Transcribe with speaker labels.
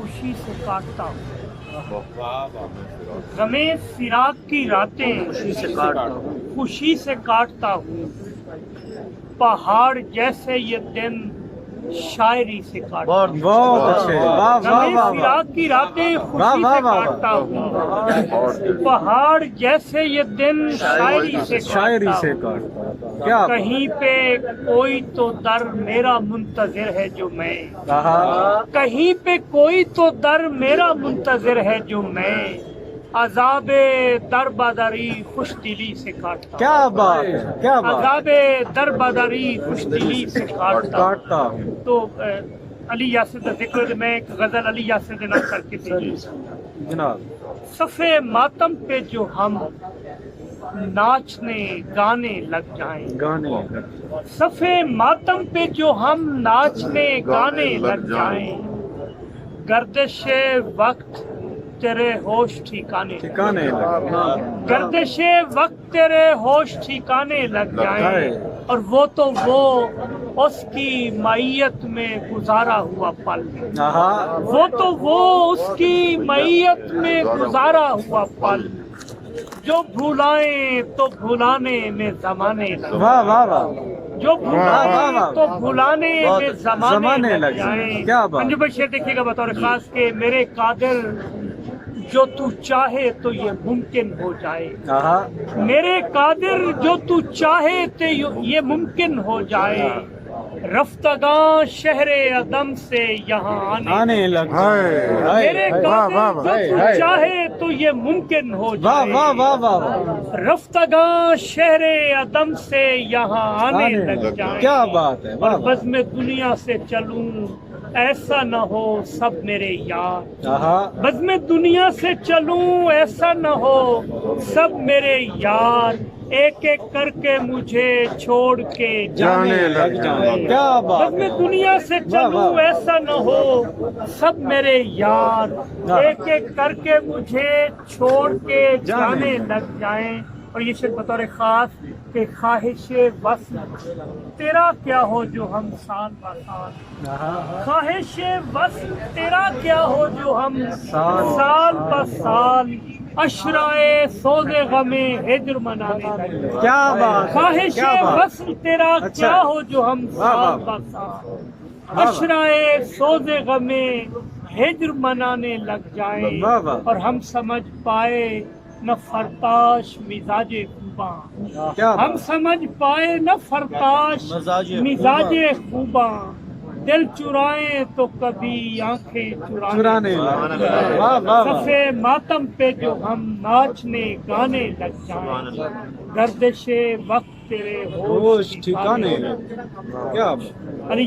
Speaker 1: خوشی سے کاٹتا ہوں، غمِ فراق کی راتیں خوشی سے کاٹتا ہوں، پہاڑ جیسے یہ دن شاعری سے کاٹتا ہوں،
Speaker 2: بہت اچھے، واہ واہ
Speaker 1: غمِ
Speaker 2: واہ
Speaker 1: فراق کی راتیں خوشی سے کاٹتا ہوں، پہاڑ جیسے یہ دن شاعری سے
Speaker 2: شاعری سے
Speaker 1: کاٹتا ہوں،
Speaker 2: کاٹتا کیا
Speaker 1: کہیں پہ کوئی تو در میرا منتظر ہے جو میں، کہیں پہ کوئی تو در میرا منتظر ہے جو میں عذاب در بدری خوش دلی سے کاٹتا
Speaker 2: کیا
Speaker 1: ہوں،
Speaker 2: بات ہے، کیا بات
Speaker 1: عذاب در بدری خوش دلی سے کاٹتا ہوں۔
Speaker 2: کاٹتا ہوں
Speaker 1: تو علی یاسر کا ذکر میں ایک غزل علی یاسر کے نام کر کے تھی،
Speaker 2: جناب۔
Speaker 1: صفے ماتم پہ جو ہم ناچنے گانے لگ جائیں،
Speaker 2: گانے
Speaker 1: صفے ماتم پہ جو ہم ناچنے گانے لگ جائیں، گردش وقت تیرے ہوش ٹھکانے
Speaker 2: ٹھکانے لگے،
Speaker 1: گردش وقت تیرے ہوش ٹھکانے لگ جائیں، اور وہ تو وہ اس کی معیت میں گزارا ہوا پل، وہ تو وہ اس کی معیت میں گزارا ہوا پل، جو بھولائیں تو بھولانے میں زمانے لگ
Speaker 2: واہ واہ واہ،
Speaker 1: جو بھولائیں تو بھولانے میں زمانے لگ جائیں۔
Speaker 2: کیا بات۔
Speaker 1: منجو بھائی شعر دیکھیے گا بطور خاص کہ میرے قادر جو تو چاہے تو یہ ممکن ہو جائے، میرے قادر جو تو چاہے تو یہ ممکن ہو جائے، رفتگاں شہر عدم سے یہاں آنے
Speaker 2: لگ
Speaker 1: میرے قادر جو تو چاہے تو یہ ممکن ہو
Speaker 2: واہ
Speaker 1: جائے،
Speaker 2: واہ واہ واہ،
Speaker 1: رفتگاں شہر عدم سے یہاں آنے لگ جائیں،
Speaker 2: کیا بات ہے،
Speaker 1: اور بزم دنیا سے چلوں ایسا نہ ہو سب میرے یار، بزم دنیا سے چلوں ایسا نہ ہو سب میرے یار، ایک ایک کر کے مجھے چھوڑ کے جانے لگ جائیں،
Speaker 2: کیا بات
Speaker 1: بزم دنیا سے چلوں ایسا نہ ہو سب میرے یار، ایک ایک کر کے مجھے چھوڑ کے جانے لگ جائیں۔ اور یہ شعر بطور خاص کہ خواہش وصل تیرا کیا ہو جو ہم سال بہ سال، خواہش وصل تیرا کیا ہو جو ہم سال بہ سال، اشرائے سوز غم ہجر منانے لگے،
Speaker 2: کیا بات،
Speaker 1: خواہش وصل تیرا کیا ہو جو ہم سال بہ سال، اشرائے سوز غم ہجر منانے لگ جائیں، اور ہم سمجھ پائے نہ فرتاش مزاج خوباں، ہم سمجھ پائے نہ فرتاش مزاج خوباں، دل چرائیں تو کبھی آنکھیں چرانے لگے، صفے ماتم پہ جو ہم ناچنے گانے لگ جائیں، گردش وقت تیرے ہوش ٹھکانے
Speaker 2: کیا بات۔
Speaker 1: علی